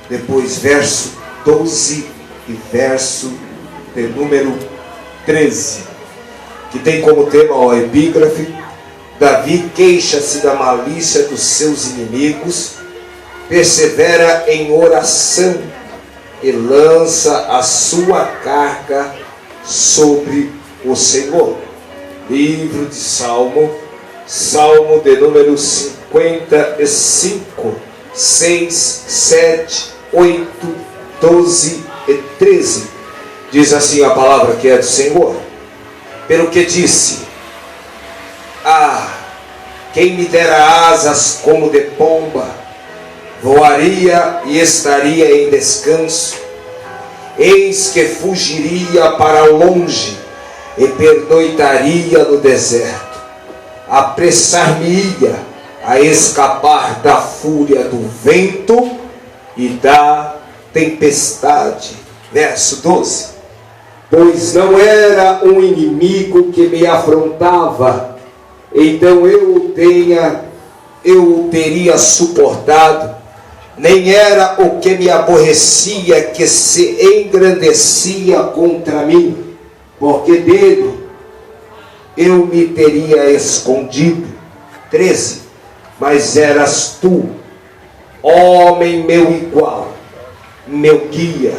depois verso 12 e verso de número 13, que tem como tema o epígrafe: Davi queixa-se da malícia dos seus inimigos, persevera em oração e lança a sua carga sobre o Senhor. Livro de Salmo, Salmo de número 55, 6, 7, 8, 12 e 13. Diz assim a palavra que é do Senhor: pelo que disse: quem me dera asas como de pomba, voaria e estaria em descanso. Eis que fugiria para longe e pernoitaria no deserto. Apressar-me-ia a escapar da fúria do vento e da tempestade. Verso 12. Pois não era um inimigo que me afrontava, então eu o teria suportado. Nem era o que me aborrecia que se engrandecia contra mim, porque dele eu me teria escondido. 13. Mas eras tu, homem meu igual, meu guia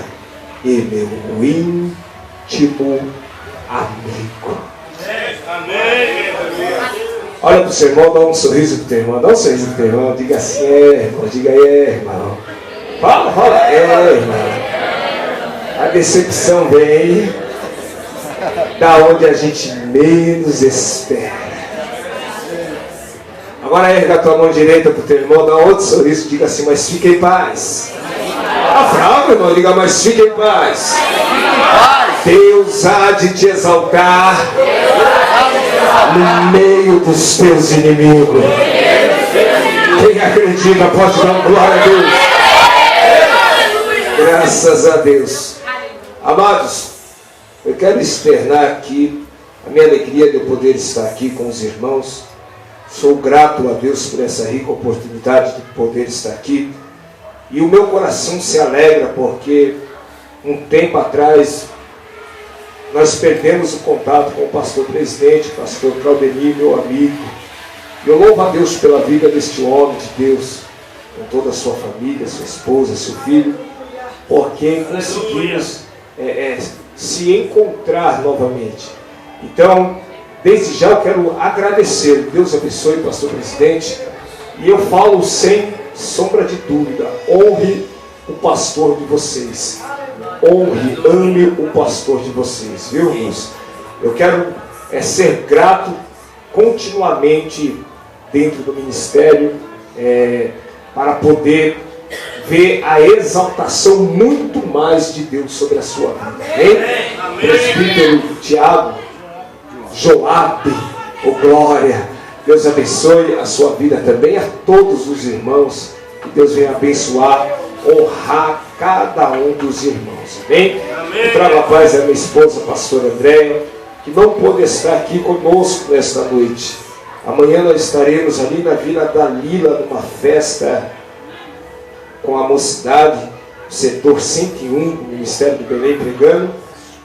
e meu íntimo amigo. Amém. Olha para o seu irmão, dá um sorriso para o teu irmão, dá um sorriso para o teu irmão, diga assim: irmão, diga irmão. Fala, irmão. A decepção vem da onde a gente menos espera. Agora erga a tua mão direita para o teu irmão, dá outro sorriso, diga assim: mas fique em paz. Fralda, irmão, diga: mas fique em paz. Deus há de te exaltar no meio dos teus inimigos. Quem acredita pode dar glória a Deus. Graças a Deus. Amados, eu quero externar aqui a minha alegria de eu poder estar aqui com os irmãos. Sou grato a Deus por essa rica oportunidade de poder estar aqui. E o meu coração se alegra porque um tempo atrás nós perdemos o contato com o pastor presidente, pastor Claudemir, meu amigo. Eu louvo a Deus pela vida deste homem de Deus, com toda a sua família, sua esposa, seu filho, porque conseguimos se encontrar novamente. Então, desde já eu quero agradecer. Deus abençoe o pastor presidente. E eu falo sem sombra de dúvida: honre o pastor de vocês. Honre, ame o pastor de vocês, viu, irmãos? Eu quero ser grato continuamente dentro do ministério, para poder ver a exaltação muito mais de Deus sobre a sua vida. Amém? Presbítero Tiago, Joabe, glória. Deus abençoe a sua vida também, a todos os irmãos. Que Deus venha abençoar, honrar cada um dos irmãos. Amém? Eu trago a paz da minha esposa, a pastora Andréia, que não pôde estar aqui conosco nesta noite. Amanhã nós estaremos ali na Vila da Lila, numa festa com a mocidade, setor 101 do Ministério do Belém, pregando.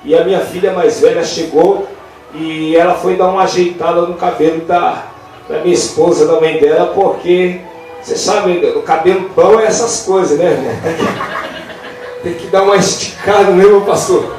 E a minha filha mais velha chegou e ela foi dar uma ajeitada no cabelo da minha esposa, da mãe dela, porque você sabe, o cabelo bom é essas coisas, né? Tem que dar uma esticada mesmo, pastor.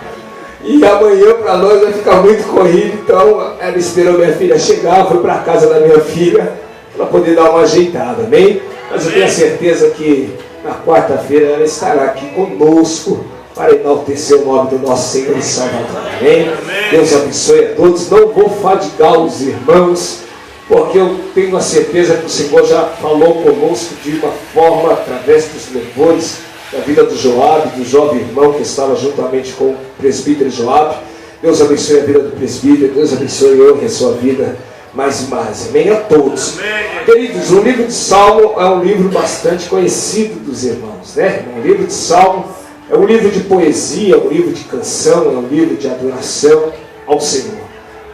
E amanhã para nós vai ficar muito corrido. Então ela esperou minha filha chegar, foi para a casa da minha filha para poder dar uma ajeitada, amém? Mas eu tenho a certeza que na quarta-feira ela estará aqui conosco para enaltecer o nome do nosso Senhor e Salvador, amém? Deus abençoe a todos. Não vou fadigar os irmãos, porque eu tenho a certeza que o Senhor já falou conosco de uma forma, através dos louvores, da vida do Joabe, do jovem irmão que estava juntamente com o presbítero Joabe. Deus abençoe a vida do presbítero, Deus abençoe e honre a sua vida mais e mais. Amém a todos. Amém. Queridos, o livro de Salmo é um livro bastante conhecido dos irmãos, né? O livro de Salmo é um livro de poesia, é um livro de canção, é um livro de adoração ao Senhor.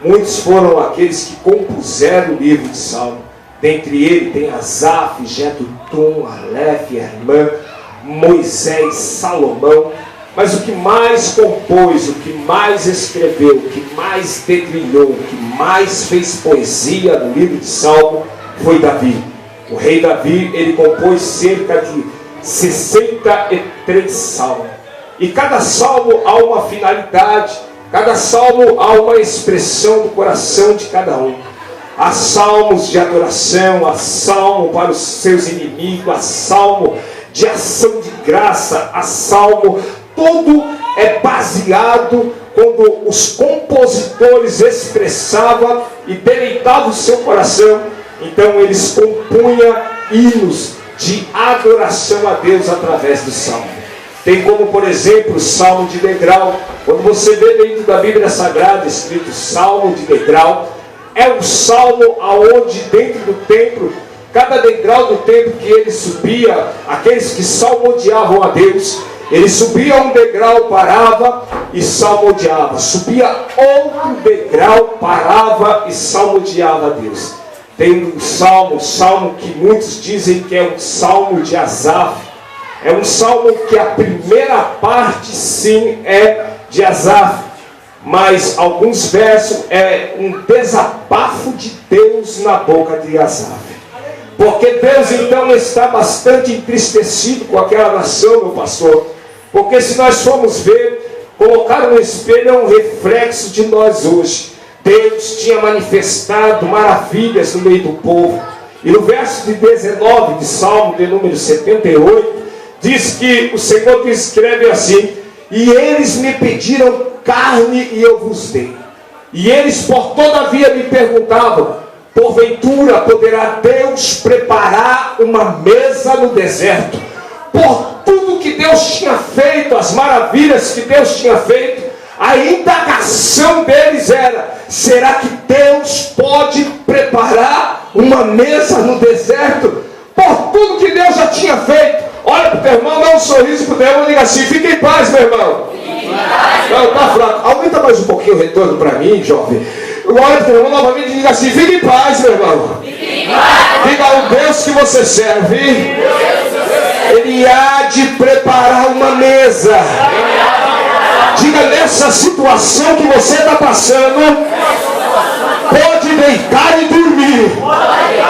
Muitos foram aqueles que compuseram o livro de Salmo. Dentre eles tem Asaf, Jedutum, Alef, Hermã, Moisés, Salomão, mas o que mais compôs, o que mais escreveu, o que mais dedilhou, o que mais fez poesia no livro de Salmo foi Davi. O rei Davi, ele compôs cerca de 63 salmos. E cada salmo há uma finalidade, cada salmo há uma expressão do coração de cada um. Há salmos de adoração, há salmo para os seus inimigos, há salmo de ação de graça, há salmo, tudo é baseado quando os compositores expressavam e deleitavam o seu coração. Então eles compunham hinos de adoração a Deus através do salmo. Tem como, por exemplo, o salmo de degrau. Quando você vê dentro da Bíblia Sagrada escrito salmo de degrau, é um salmo aonde dentro do templo, cada degrau do templo que ele subia, aqueles que salmodiavam a Deus, ele subia um degrau, parava e salmodiava. Subia outro degrau, parava e salmodiava a Deus. Tem um salmo que muitos dizem que é um salmo de Asaf. É um salmo que a primeira parte sim é de Asaf, mas alguns versos é um desabafo de Deus na boca de Asaf. Porque Deus então está bastante entristecido com aquela nação, meu pastor. Porque se nós formos ver, colocar um espelho é um reflexo de nós hoje. Deus tinha manifestado maravilhas no meio do povo. E no verso de 19 de Salmo de número 78, diz que o Senhor escreve assim: e eles me pediram carne e eu vos dei. E eles por todavia me perguntavam: porventura poderá Deus preparar uma mesa no deserto? Por tudo que Deus tinha feito, as maravilhas que Deus tinha feito, a indagação deles era: será que Deus pode preparar uma mesa no deserto? Por tudo que Deus já tinha feito. Olha para o teu irmão, dá um sorriso para o teu irmão e diga assim: fique em paz, meu irmão. Não, está fraco. Aumenta mais um pouquinho o retorno para mim, jovem. Olha para o teu irmão novamente e diga assim: fique em paz, meu irmão. Diga: o Deus que você serve, Ele há de preparar uma mesa. Diga: nessa situação que você está passando, pode deitar e dormir,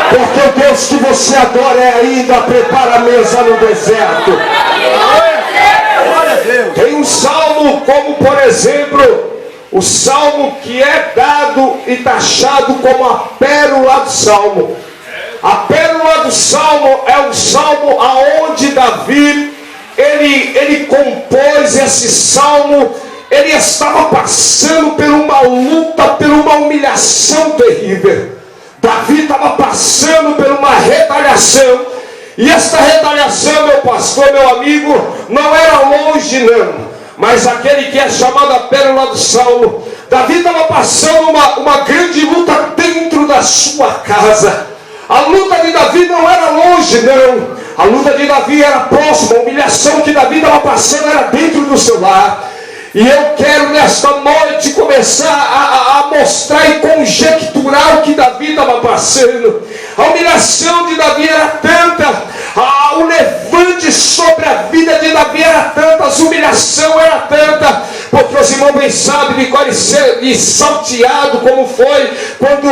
porque o Deus que você adora é ainda prepara a mesa no deserto. Tem um salmo como, por exemplo, o salmo que é dado e taxado como a pérola do salmo. A pérola do salmo é um salmo aonde Davi ele compôs esse salmo. Ele estava passando por uma luta, por uma humilhação terrível. Davi estava passando por uma retaliação. E esta retaliação, meu pastor, meu amigo, não era longe não. Mas aquele que é chamado a pérola do salmo, Davi estava passando uma grande luta dentro da sua casa. A luta de Davi não era longe não. A luta de Davi era próxima. A humilhação que Davi estava passando era dentro do seu lar. E eu quero nesta noite começar a mostrar e conjecturar o que Davi estava passando. A humilhação de Davi era tanta, o levante sobre a vida de Davi era tanta, a humilhação era tanta, porque os irmãos bem sabem de qual e salteado como foi quando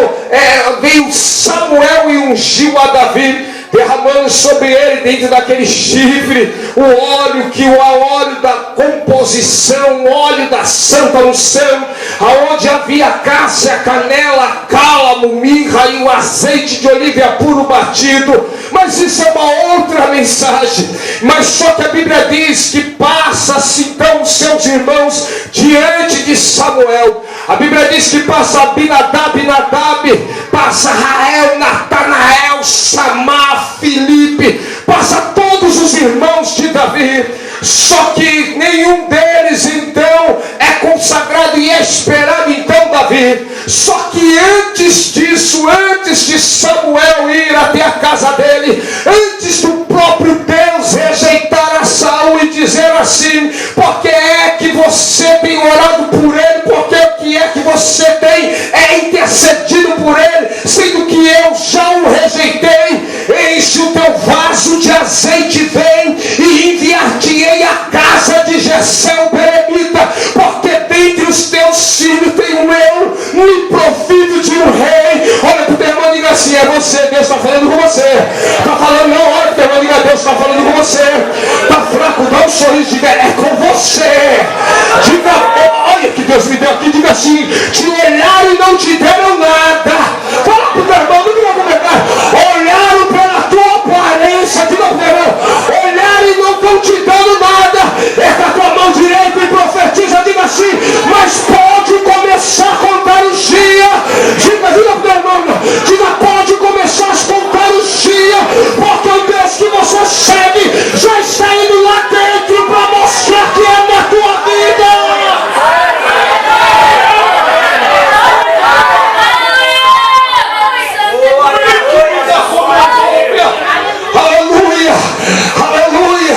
veio Samuel e ungiu a Davi, derramando sobre ele dentro daquele chifre o óleo da composição, o óleo da santa unção, aonde havia cássia, canela, cálamo, mirra e o azeite de oliva puro batido. Mas isso é uma outra mensagem. Mas só que a Bíblia diz que passa-se então os seus irmãos diante de Samuel. A Bíblia diz que passa Abinadab, passa Rael, Natanael, Samar, Filipe, passa todos os irmãos de Davi. Só que nenhum deles então é consagrado e é esperado então Davi. Só que antes disso, antes de Samuel ir até a casa dele, antes do próprio Deus rejeitar a Saul e dizer assim: por que é que você tem orado por ele? Por que é que você tem intercedido por ele, sendo que eu já o rejeitei? Enche o teu vaso de azeite, vem e envia Jessé o belemita, porque dentre os teus filhos tenho eu, me provido de um rei. Olha para o teu irmão e diga assim: é você, Deus está falando com você. Está falando, não, olha para o teu irmão e diga: Deus está falando com você. Está fraco, dá um sorriso, diga: é com você. Diga: olha que Deus me deu aqui, diga assim: te olharam e não te deram nada. Fala para o teu irmão, não diga como é que olharam pela tua aparência, diga para o teu irmão: olharam e não estão te dando nada. É com a tua mão direita e profetiza, diga assim: mas pode começar a contar os dias. Diga para o teu irmão, diga: pode começar a contar os dias, porque o Deus que você segue já está indo lá dentro para mostrar que é na tua vida. Aleluia, aleluia,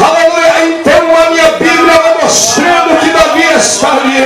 aleluia. Então a minha Bíblia vai mostrando que Davi está ali.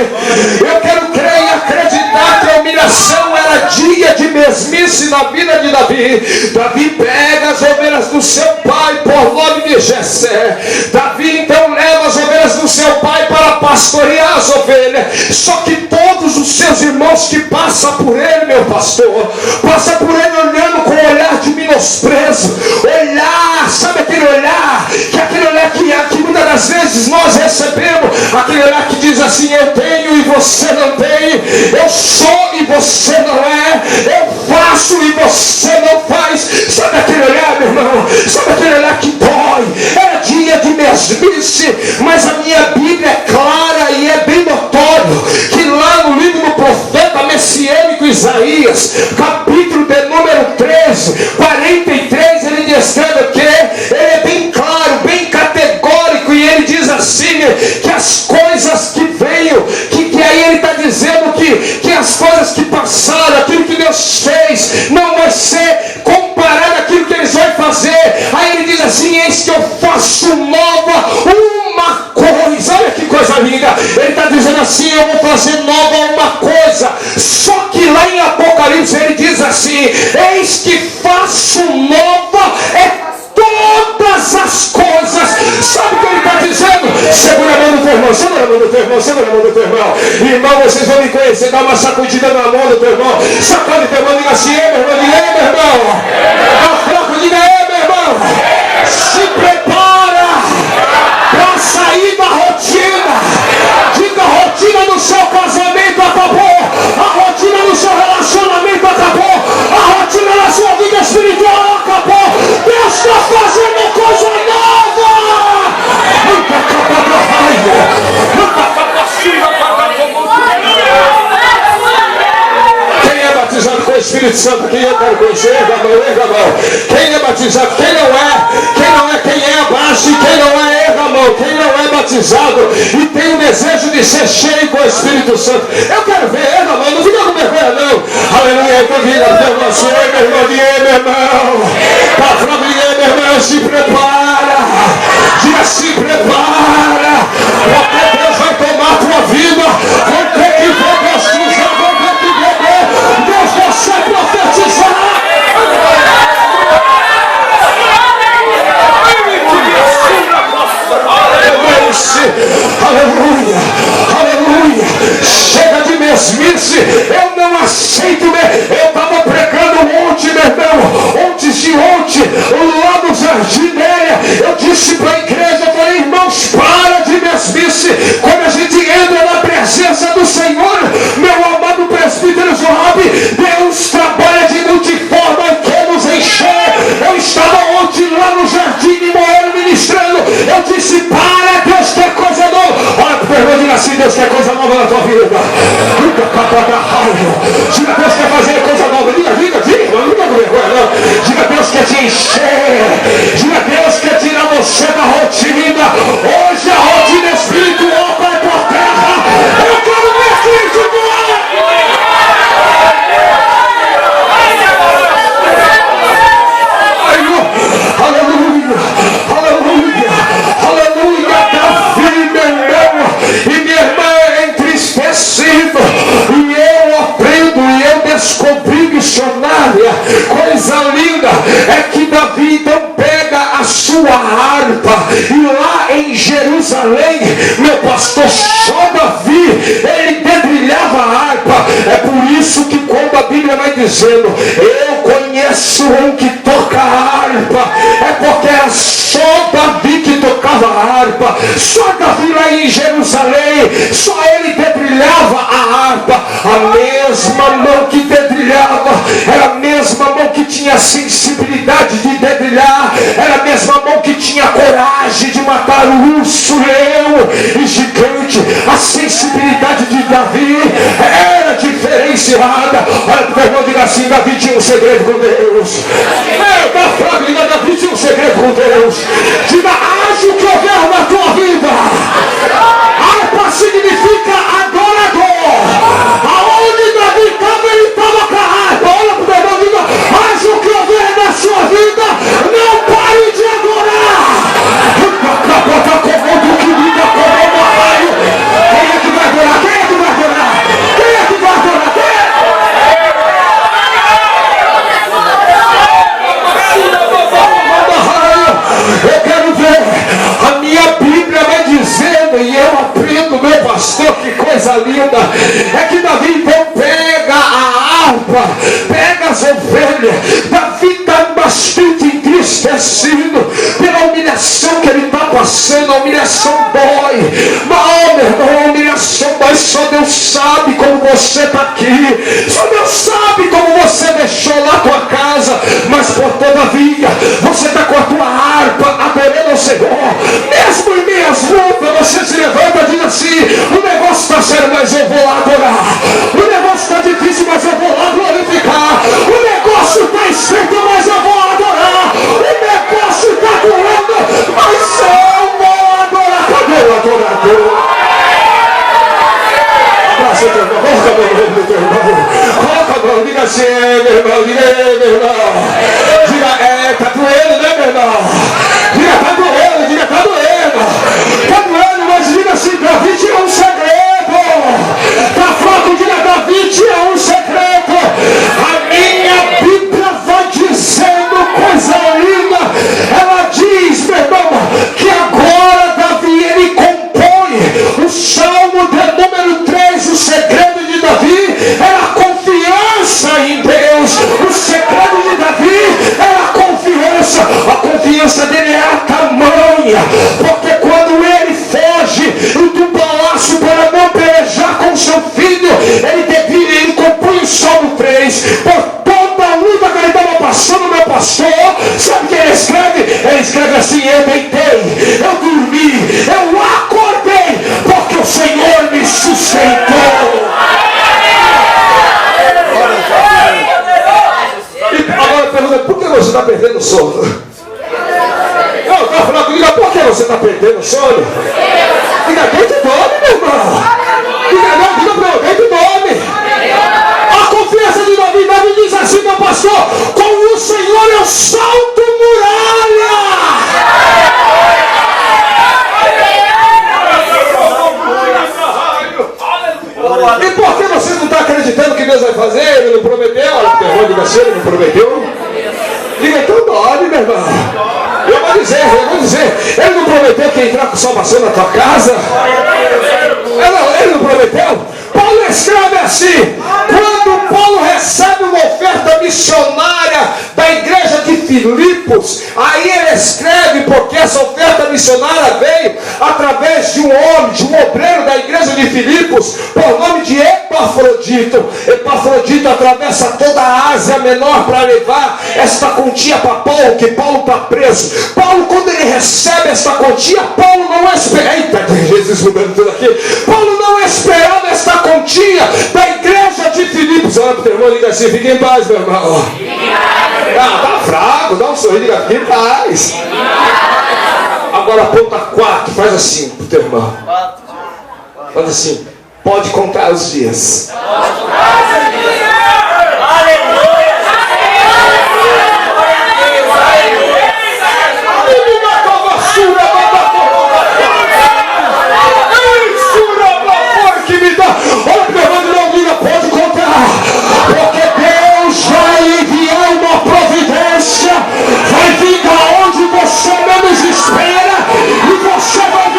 Eu quero crer e acreditar que a humilhação era dia de mesmice na vida de Davi. Davi pega as ovelhas do seu pai por nome de Jessé. Davi então leva as ovelhas do seu pai para pastorear as ovelhas. Só que todos os seus irmãos que passam por ele, meu pastor, passam por ele olhando com um olhar de menosprezo. Olhar, sabe aquele olhar? Que é aquele olhar que muitas das vezes nós recebemos. Aquele olhar que diz assim: eu tenho e você não tem. Eu sou e você não é. Eu faço e você não faz. Sabe aquele olhar, meu irmão? Sabe aquele olhar que dói? Era dia de mesmice, mas a minha Bíblia é clara e é bem notório que lá no livro do profeta messiânico Isaías, capítulo de número 13, 43, ele descreve o que? Ele é bem claro, bem categórico, e ele diz assim, que as coisas que veio, que aí ele está dizendo que as coisas que passaram, aquilo que Deus fez, não vai ser comparado àquilo que eles vão fazer. Aí ele diz assim: eis que eu faço nova uma coisa. Olha que coisa linda. Ele está dizendo assim: eu vou fazer nova uma coisa. Só que lá em Apocalipse ele diz assim: eis que faço nova todas as coisas. Sabe o que ele está dizendo? Segura a mão do teu irmão, segura a mão do teu irmão, segura a mão do teu irmão. Irmão, vocês vão me conhecer. Dá uma sacudida na mão do teu irmão. Sacode teu irmão, diga assim: ei, meu irmão, diga: ei, meu irmão. Tá fraco, diga: ei, meu irmão. Se prepara para sair da rotina. Diga: a rotina do seu casamento acabou. A rotina do seu relacionamento acabou. A rotina da sua vida espiritual acabou. Deus está fazendo coisa nova. Nunca acaba da raiva. Nunca acaba Quem é batizado com o Espírito Santo aqui? Eu quero conhecer. Erga a mão. Quem é batizado? Quem não é? Quem é abaixo e quem não é? Erga a mão. Quem não é batizado e tem o desejo de ser cheio com o Espírito Santo, eu quero ver. Erga a mão. Não fica com vergonha, não. Aleluia. Então diga para você, meu irmão, diga: meu irmão. Para frente, diga: meu irmão, se prepara. Diga: se prepara. Porque Deus vai tomar a tua vida. Vão ter que profetizar, vão ter que beber. Deus vai ser profetizar. Aleluia, aleluia. Chega de mesmice. Eu não aceito. Eu estava pregando ontem, meu irmão, antes de ontem, lá no Jardim Meia. Eu disse para a igreja, eu falei: irmãos, para de mesmice. Quando a gente entra na presença do Senhor, meu amado presbítero Joab, Deus trabalha de multiforma e quer nos encher. Eu estava ontem lá no Jardim de Moeiro ministrando. Eu disse: para, Deus quer coisa nova. Olha para o irmão, diga assim: Deus quer coisa nova na tua vida. Nunca acaba da raiva. Diga: Deus quer fazer coisa nova. Diga, não fica com vergonha, não. Diga: Deus quer te encher. Diga: Deus quer tirar você da rotina. Hoje a rotina espiritual vai por terra. Eu quero ver Cristo voar. Aleluia, aleluia, aleluia. Davi, meu irmão e minha irmã, é entristecido. E eu aprendo e eu descobri, missionária, coisa linda é que Davi em Jerusalém, meu pastor, só Davi, ele dedilhava a harpa. É por isso que quando a Bíblia vai dizendo, eu conheço um que toca a harpa, é porque era só Davi que tocava a harpa. Só Davi lá em Jerusalém, só ele dedilhava a harpa. A mesma mão que dedilhava era a mesma mão que tinha sensibilidade de dedilhar, era a mesma mão que tinha coragem de matar o urso, leão e gigante. A sensibilidade de Davi era diferenciada. Olha para o irmão, diga assim: Davi tinha um segredo com Deus. Da frase, diga: Davi tinha um segredo com Deus. Diga: haja o que houver na tua vida. Harpa significa adorador. Aonde Davi estava, ele estava com a harpa. Olha para o irmão, diga: haja o que houver na sua vida, não pare de adorar. Quem é que vai adorar? Quem é que vai adorar? Quem é que vai adorar? Eu quero ver. A minha Bíblia vai dizendo, e eu aprendo, meu pastor, que coisa linda, é que Davi então pega a harpa, pega as ovelhas. Davi está bastante entristecido pela humilhação que ele está passando. A humilhação dói, mas meu irmão, a humilhação dói. Só Deus sabe como você está aqui, só Deus sabe como você deixou lá a tua casa, mas por todavia você está com a tua harpa adorando ao Senhor. Mesmo em minhas lutas, você se levanta e diz assim: o negócio está sério, mas eu vou lá adorar. O negócio está difícil, mas eu vou lá glorificar. O negócio está estreito, mas eu vou adorar. O negócio está doendo, mas eu vou adorar. Cadê o adorador? Abraça o teu irmão, coloca a mão no teu irmão. Coloca a mão, diga assim: meu irmão, diga, meu irmão. Diga, tá doendo, né, meu irmão? Diga, tá doendo, diga, tá doendo. Tá doendo, mas diga assim: Davi tinha um segredo. Tá fraco, diga: Davi tinha um segredo. A minha Bíblia vai dizendo coisa linda. Ela diz, meu irmão, que agora Davi, ele compõe o Salmo de número 3. O segredo de Davi era a confiança em Deus. O segredo de Davi era a confiança. A confiança dele é a tamanha, porque quando ele foge do palácio para não pelejar com seu filho, ele compõe o Salmo 3. Por toda a luta que ele estava passando, meu pastor, sabe o que ele escreve? Ele escreve assim: eu deitei, eu dormi, eu acordei, porque o Senhor me sustentou. E agora pergunta: por que você está perdendo o sono? Não, está falando comigo: por que você está perdendo o sono? Diga: deita e dorme, meu irmão. Diga: não, diga para eu, deita e dorme. A confiança de Davi, Davi diz assim: meu pastor, com o Senhor eu salto muralha. E por que você não está acreditando que Deus vai fazer? Ele não prometeu? Olha, o irmão diga assim: ele não prometeu? Diga: então dorme, meu irmão. Eu vou dizer, ele não prometeu que ia entrar com salvação na tua casa? Ele não prometeu? Paulo escreve assim: quando Paulo recebe uma oferta missionária da igreja de Filipos, aí ele escreve, porque essa oferta missionária veio através de um homem, de um obreiro da igreja de Filipos, por nome de Epafrodito. Epafrodito atravessa toda a Ásia Menor para levar esta quantia para Paulo, que Paulo está preso. Paulo, quando ele recebe esta quantia, Paulo não espera. Eita, Jesus mudando tudo aqui. Paulo não esperava esta quantia da igreja de Filipos. Olha para o teu irmão e diga assim: fique em paz, meu irmão. Tá fraco, dá um sorriso, diga: fique em paz. Agora ponta 4, faz assim para o teu irmão. Faz assim: pode contar os dias. Olha para o irmão e não diga: pode contar, porque Deus vai enviar uma providência, vai vir da onde você menos espera, e você vai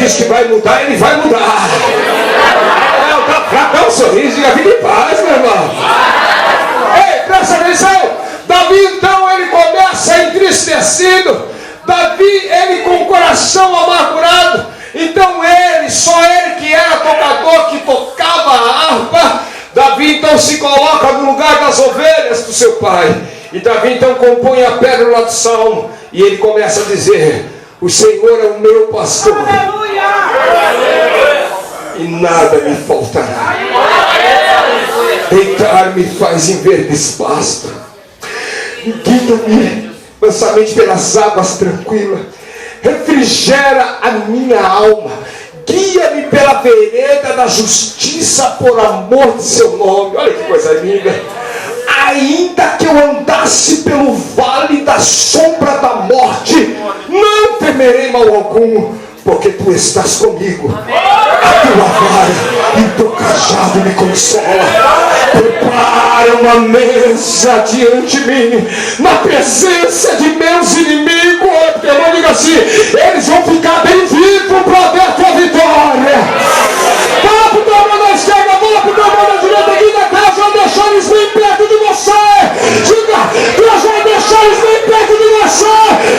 disse que vai mudar, ele vai mudar. Dá um sorriso e a vida em paz, meu irmão. Ei, presta atenção. Davi então ele começa entristecido. Davi ele com o coração amargurado. Então só ele que era tocador, que tocava a harpa. Davi então se coloca no lugar das ovelhas do seu pai. E Davi então compõe a pérola do salmo. E ele começa a dizer: o Senhor é o meu pastor. Aleluia! E nada me faltará. Deitar-me faz em verdes pastos. Guia-me mansamente pelas águas tranquilas. Refrigera a minha alma. Guia-me pela vereda da justiça por amor de seu nome. Olha que coisa linda. Ainda que eu andasse pelo vale da sombra da morte, não temerei mal algum, porque tu estás comigo. A tua vara e o teu cajado me consola. Prepara uma mesa diante de mim, na presença de meus inimigos. Porque eu não digo assim, eles vão ficar bem vivos para ver a tua vitória. Fala para o teu mão da esquerda, fala para o teu mão da direita, aqui na casa, vai deixar eles bem perto de você. Diga, Deus vai deixar eles bem perto de você,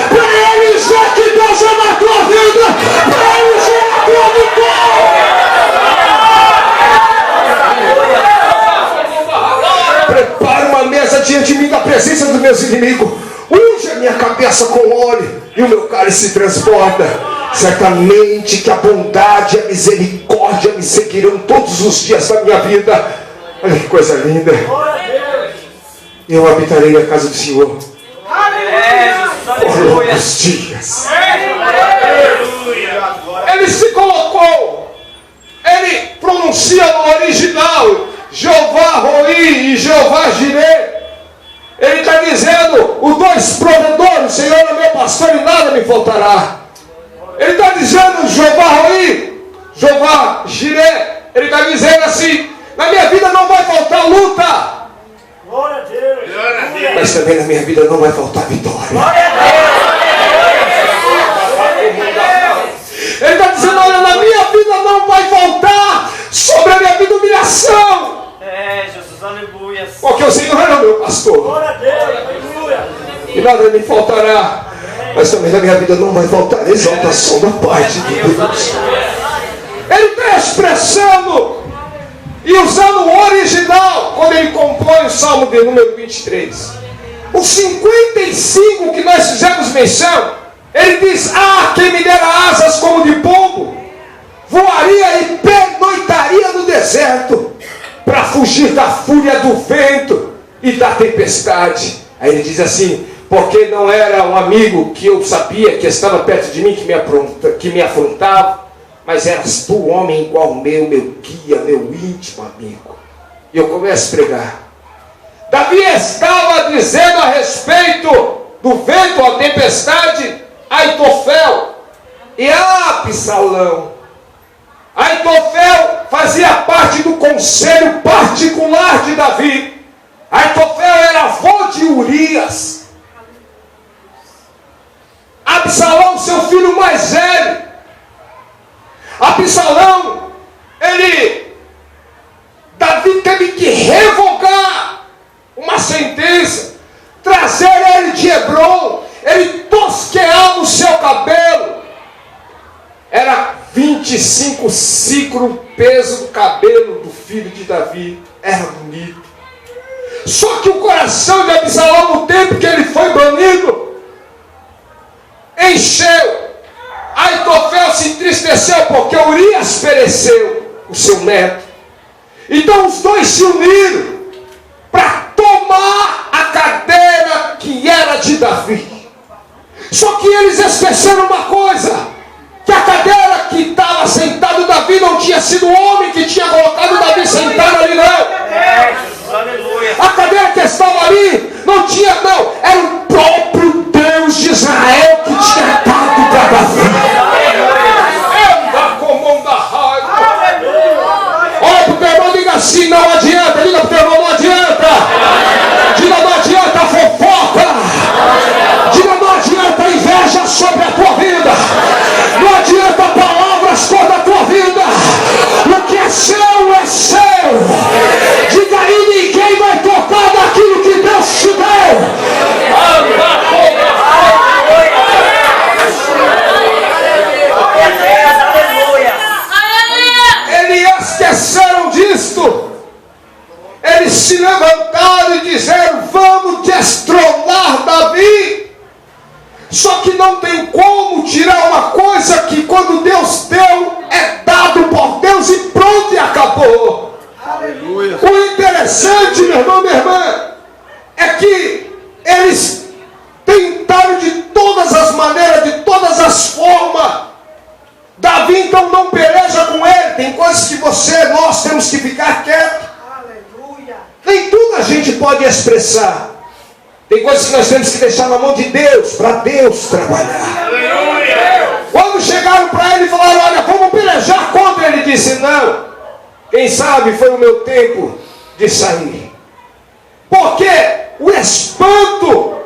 para eles ver que Deus é na tua vida, para eles ver a tua vitória. Prepara uma mesa diante de mim, na presença dos meus inimigos. Unge a minha cabeça com óleo e o meu cálice se transborda. Certamente que a bondade e a misericórdia me seguirão todos os dias da minha vida. Olha que coisa linda. Eu habitarei na casa do Senhor por longos dias. Ele se colocou, ele pronuncia no original Jeová Roí e Jeová Jireh. Ele está dizendo: os dois provedores, o Senhor é meu pastor e nada me faltará. Ele está dizendo Jeová Roí, Jeová Jireh. Ele está dizendo assim: na minha vida não vai faltar luta, mas também na minha vida não vai faltar vitória. Ele está dizendo: olha, na minha vida não vai faltar sobre a minha vida humilhação. Jesus, aleluia. Porque o Senhor é o meu pastor. E nada me faltará. Mas também na minha vida não vai faltar exaltação da parte de Deus. Ele está expressando e usando o original quando ele compõe o Salmo de número 23. Os 55 que nós fizemos menção, ele diz: quem me dera asas como de pombo, voaria e pernoitaria no deserto, para fugir da fúria do vento e da tempestade. Aí ele diz assim: porque não era um amigo que eu sabia que estava perto de mim, que me afrontava, mas eras tu, homem igual meu guia, meu íntimo amigo. E eu começo a pregar. Davi estava dizendo a respeito do vento, a tempestade, Aitofel e Absalão. Aitofel fazia parte do conselho particular de Davi. Aitofel era avô de Urias. Absalão, seu filho mais velho. Absalão, Davi teve que revogar uma sentença, trazer ele de Hebrom. Ele tosqueava o seu cabelo. Era 25 ciclos o peso do cabelo do filho de Davi. Era bonito. Só que o coração de Absalão, no tempo que ele foi banido, encheu. Aitofel se entristeceu porque Urias pereceu, o seu neto. Então os dois se uniram para tomar a cadeira que era de Davi. Só que eles esqueceram uma coisa: que a cadeira que estava sentado Davi não tinha sido o homem que tinha colocado Davi sentado ali, não. A cadeira que estava ali não tinha, não. Era o próprio Deus de Israel que tinha dado para Davi. Olha para o teu irmão, diga assim: não adianta. Diga para o teu irmão: não adianta. Diga: não adianta a fofoca. Diga: não adianta a inveja sobre a tua vida. Não adianta palavras se levantaram e disseram: vamos destronar Davi. Só que não tem como tirar uma coisa que quando Deus deu, é dado por Deus e pronto, e acabou. Aleluia. O interessante, meu irmão, minha irmã, é que eles tentaram de todas as maneiras, de todas as formas. Davi então não peleja com ele. Tem coisas que nós temos que ficar quietos. Aleluia. Nem tudo a gente pode expressar. Tem coisas que nós temos que deixar na mão de Deus, para Deus trabalhar. Aleluia. Quando chegaram para ele e falaram: olha, vamos pelejar contra ele, disse: não, quem sabe foi o meu tempo de sair. Porque o espanto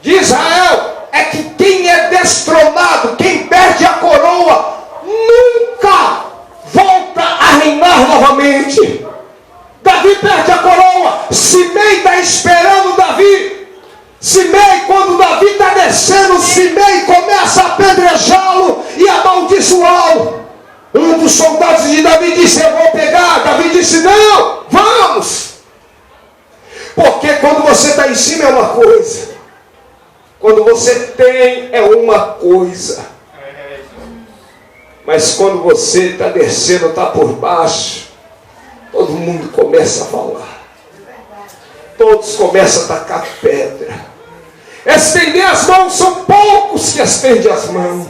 de Israel é que quem é destronado, quem perde a coroa, nunca volta a reinar novamente. Davi perde a coroa. Simei está esperando Davi. Simei, quando Davi está descendo, Simei começa a apedrejá-lo e amaldiçoá-lo. Um dos soldados de Davi disse: eu vou pegar. Davi disse: não, vamos. Porque quando você está em cima é uma coisa, quando você tem é uma coisa, mas quando você está descendo, está por baixo, todo mundo começa a falar, todos começam a tacar pedra. Estender as mãos, são poucos que estendem as mãos.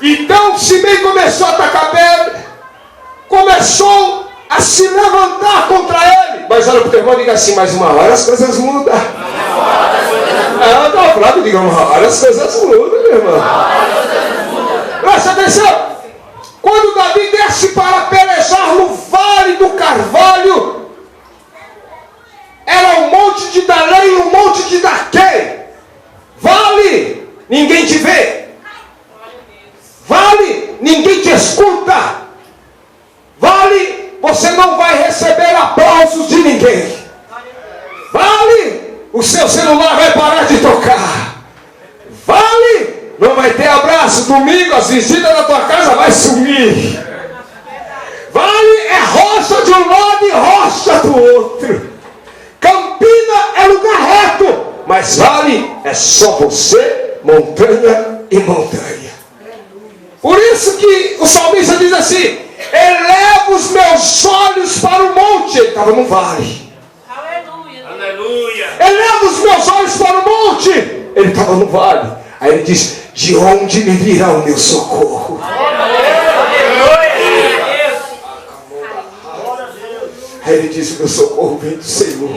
Então Simei começou a tacar pedra, começou a se levantar contra ele. Mas olha para o teu irmão e diga assim: mais uma hora as coisas mudam. Não, Flávio, diga: uma hora as coisas mudam, meu irmão. Presta atenção. Quando Davi desce para pelejar no Vale do Carvalho, era o monte de Dalém e o monte de Daquém. Vale, ninguém te vê. Vale, ninguém te escuta. Vale, você não vai receber aplausos de ninguém. Vale, o seu celular vai parar de tocar. Vale, não vai ter abraço. Domingo as visitas da tua casa vai sumir. Vale é rocha de um lado e rocha do outro. Campina é lugar reto, mas vale é só você, montanha e montanha. Por isso que o salmista diz assim: eleva os meus olhos para o monte. Ele estava no vale. Aleluia. Eleva os meus olhos para o monte. Ele estava no vale. Aí ele diz: de onde me virá o meu socorro? Aí ele diz: o meu socorro vem do Senhor.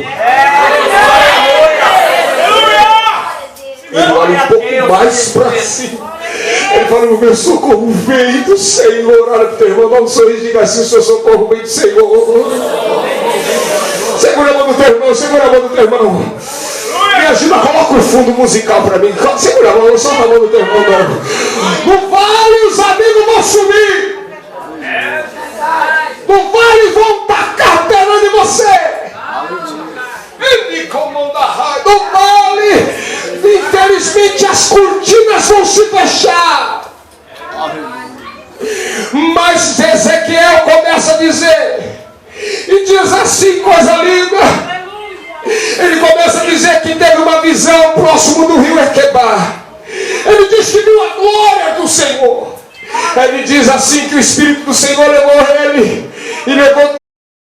Ele olha um pouco mais para cima. Ele fala: o meu socorro vem do Senhor. Olha para o teu irmão, dá um sorriso e diga assim: o seu socorro vem do Senhor. Segura a mão do teu irmão, segura a mão do teu irmão. Me ajuda, coloca o fundo musical para mim. Segura a mão, solta a mão do teu irmão. No vale os amigos vão sumir. No vale vão tacar pedra de você. Ele comanda a raiva. No vale, infelizmente, as cortinas vão se fechar. Mas Ezequiel começa a dizer, e diz assim, coisa linda. Ele começa a dizer que teve uma visão próximo do rio Equebar. Ele diz que viu a glória do Senhor. Ele diz assim que o Espírito do Senhor levou ele e levou